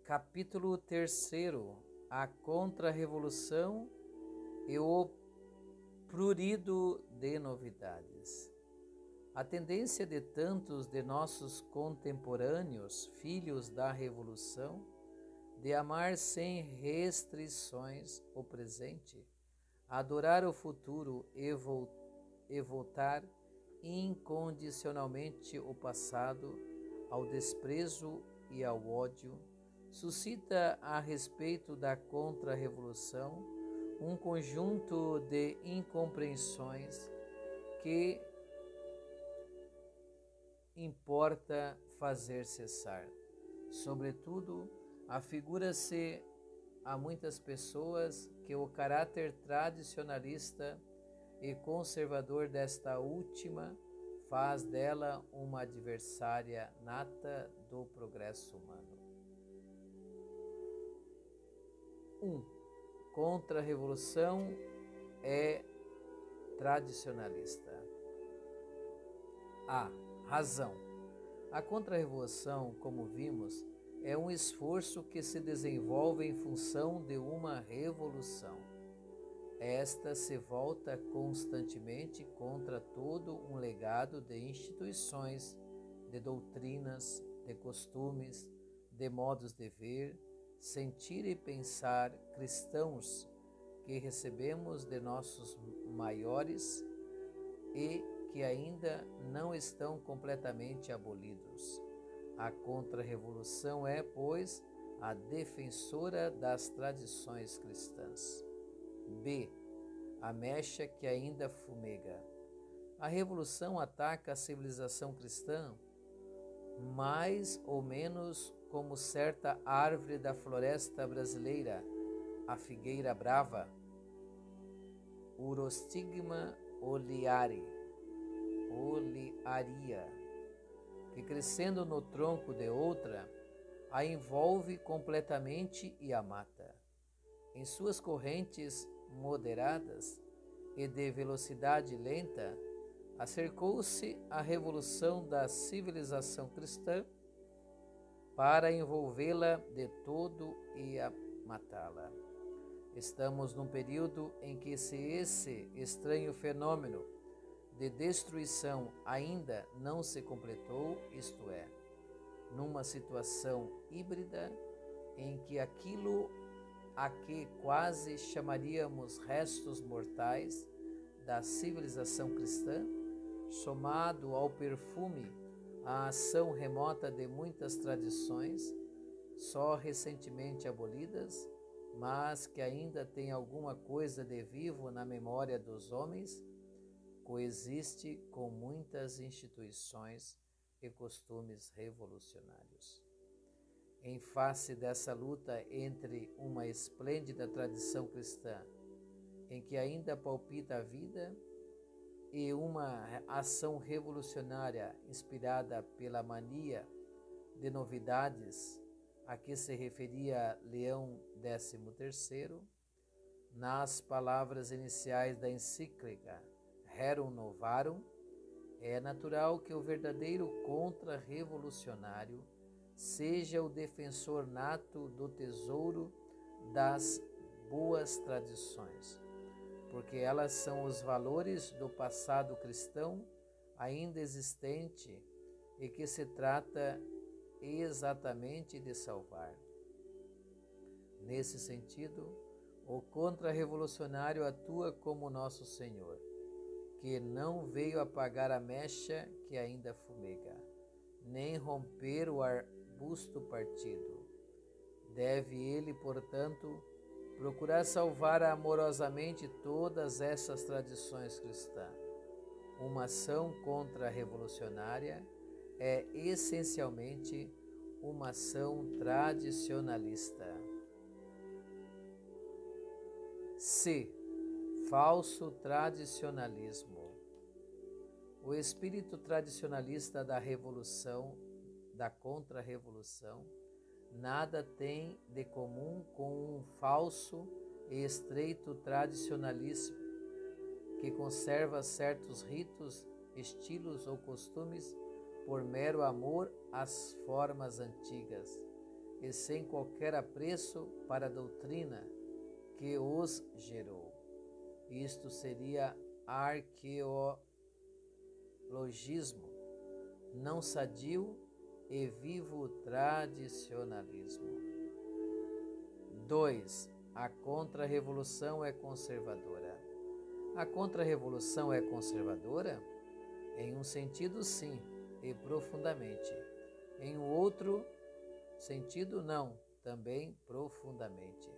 Capítulo 3. A Contra-Revolução e o Prurido de Novidades. A tendência de tantos de nossos contemporâneos, filhos da Revolução, de amar sem restrições o presente, adorar o futuro e voltar incondicionalmente o passado ao desprezo e ao ódio, suscita a respeito da contra-revolução um conjunto de incompreensões que importa fazer cessar. Sobretudo, afigura-se a muitas pessoas que o caráter tradicionalista e conservador desta última faz dela uma adversária nata do progresso humano. 1. Contra-revolução é tradicionalista. A. Razão. A contra-revolução, como vimos, é um esforço que se desenvolve em função de uma revolução. Esta se volta constantemente contra todo um legado de instituições, de doutrinas, de costumes, de modos de ver, sentir e pensar cristãos que recebemos de nossos maiores e que ainda não estão completamente abolidos. A contra-revolução é, pois, a defensora das tradições cristãs. B. A mecha que ainda fumega. A revolução ataca a civilização cristã mais ou menos como certa árvore da floresta brasileira, a figueira brava, Urostigma olearia, que crescendo no tronco de outra, a envolve completamente e a mata. Em suas correntes moderadas e de velocidade lenta, acercou-se a revolução da civilização cristã para envolvê-la de todo e a matá-la. Estamos num período em que, se esse estranho fenômeno de destruição ainda não se completou, isto é, numa situação híbrida em que aquilo a que quase chamaríamos restos mortais da civilização cristã, somado ao perfume, à ação remota de muitas tradições, só recentemente abolidas, mas que ainda tem alguma coisa de vivo na memória dos homens, coexiste com muitas instituições e costumes revolucionários. Em face dessa luta entre uma esplêndida tradição cristã, em que ainda palpita a vida, e uma ação revolucionária inspirada pela mania de novidades a que se referia Leão XIII, nas palavras iniciais da encíclica Rerum Novarum, é natural que o verdadeiro contra-revolucionário seja o defensor nato do tesouro das boas tradições, porque elas são os valores do passado cristão ainda existente e que se trata exatamente de salvar. Nesse sentido, o contra-revolucionário atua como nosso Senhor, que não veio apagar a mecha que ainda fumega, nem romper o arbusto partido. Deve ele, portanto, procurar salvar amorosamente todas essas tradições cristãs. Uma ação contra-revolucionária é essencialmente uma ação tradicionalista. C. Falso tradicionalismo. O espírito tradicionalista da revolução, da contra-revolução, nada tem de comum com um falso e estreito tradicionalismo que conserva certos ritos, estilos ou costumes por mero amor às formas antigas, e sem qualquer apreço para a doutrina que os gerou. Isto seria arqueologismo, não sadio e vivo tradicionalismo. 2. A contra-revolução é conservadora. A contra-revolução é conservadora? Em um sentido, sim, e profundamente. Em um outro sentido, não, também profundamente.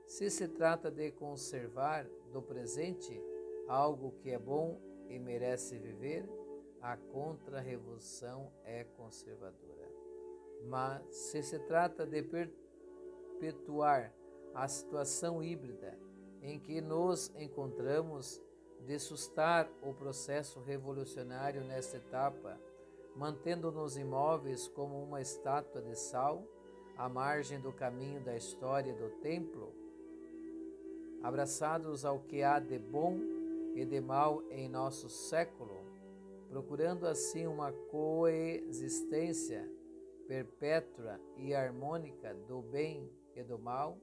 Se se trata de conservar do presente algo que é bom e merece viver, a contra-revolução é conservadora. Mas se se trata de perpetuar a situação híbrida em que nos encontramos, de sustar o processo revolucionário nesta etapa, mantendo-nos imóveis como uma estátua de sal, à margem do caminho da história do templo, abraçados ao que há de bom e de mal em nosso século, procurando assim uma coexistência perpétua e harmônica do bem e do mal,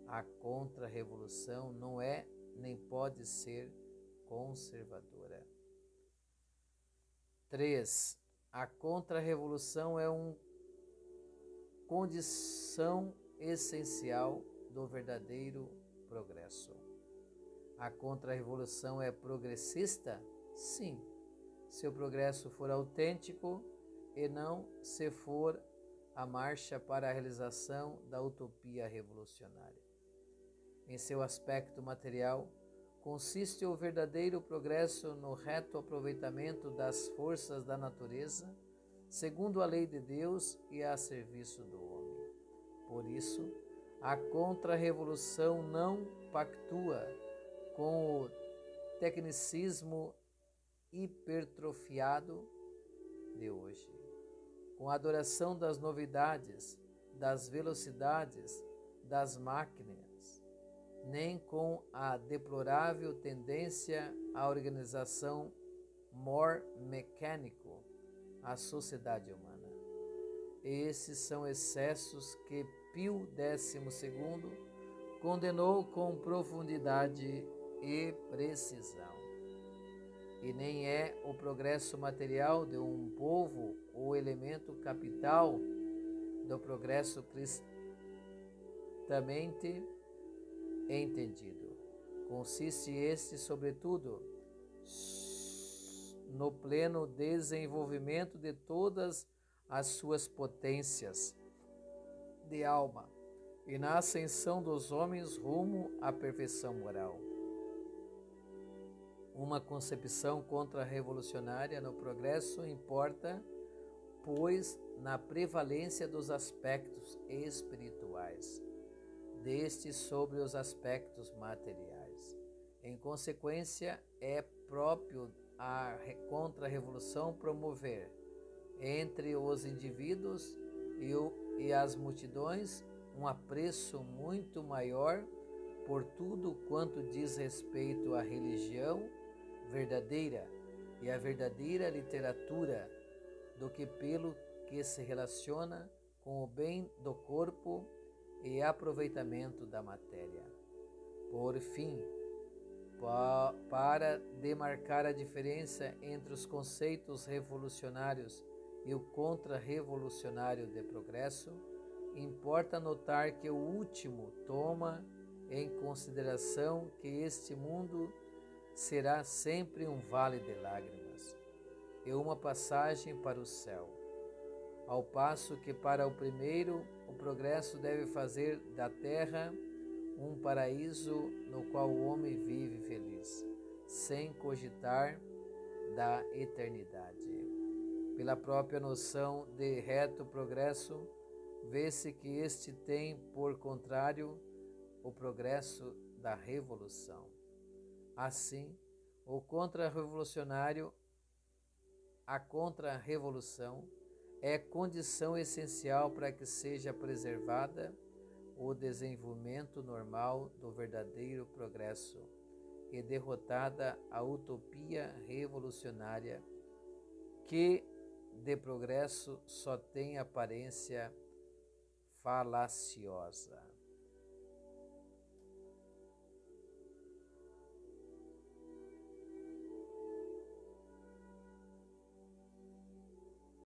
a contra-revolução não é nem pode ser conservadora. 3. A contra-revolução é uma condição essencial do verdadeiro progresso. A contra-revolução é progressista? Sim, se o progresso for autêntico e não se for a marcha para a realização da utopia revolucionária. Em seu aspecto material, consiste o verdadeiro progresso no reto aproveitamento das forças da natureza, segundo a lei de Deus e a serviço do homem. Por isso, a contra-revolução não pactua com o tecnicismo hipertrofiado de hoje, com a adoração das novidades, das velocidades, das máquinas, nem com a deplorável tendência à organização more mecânico à sociedade humana. Esses são excessos que Pio XII condenou com profundidade e precisão. E nem é o progresso material de um povo o elemento capital do progresso cristamente entendido. Consiste este, sobretudo, no pleno desenvolvimento de todas as suas potências de alma e na ascensão dos homens rumo à perfeição moral. Uma concepção contra-revolucionária no progresso importa, pois, na prevalência dos aspectos espirituais, destes sobre os aspectos materiais. Em consequência, é próprio a contra-revolução promover, entre os indivíduos e as multidões, um apreço muito maior por tudo quanto diz respeito à religião verdadeira e à verdadeira literatura, do que pelo que se relaciona com o bem do corpo e aproveitamento da matéria. Por fim, para demarcar a diferença entre os conceitos revolucionários e o contra-revolucionário de progresso, importa notar que o último toma em consideração que este mundo será sempre um vale de lágrimas e uma passagem para o céu, ao passo que para o primeiro o progresso deve fazer da terra um paraíso no qual o homem vive feliz, sem cogitar da eternidade. Pela própria noção de reto progresso, vê-se que este tem por contrário o progresso da revolução. Assim, o contra-revolucionário, a contra-revolução é condição essencial para que seja preservada o desenvolvimento normal do verdadeiro progresso e derrotada a utopia revolucionária que de progresso só tem aparência falaciosa.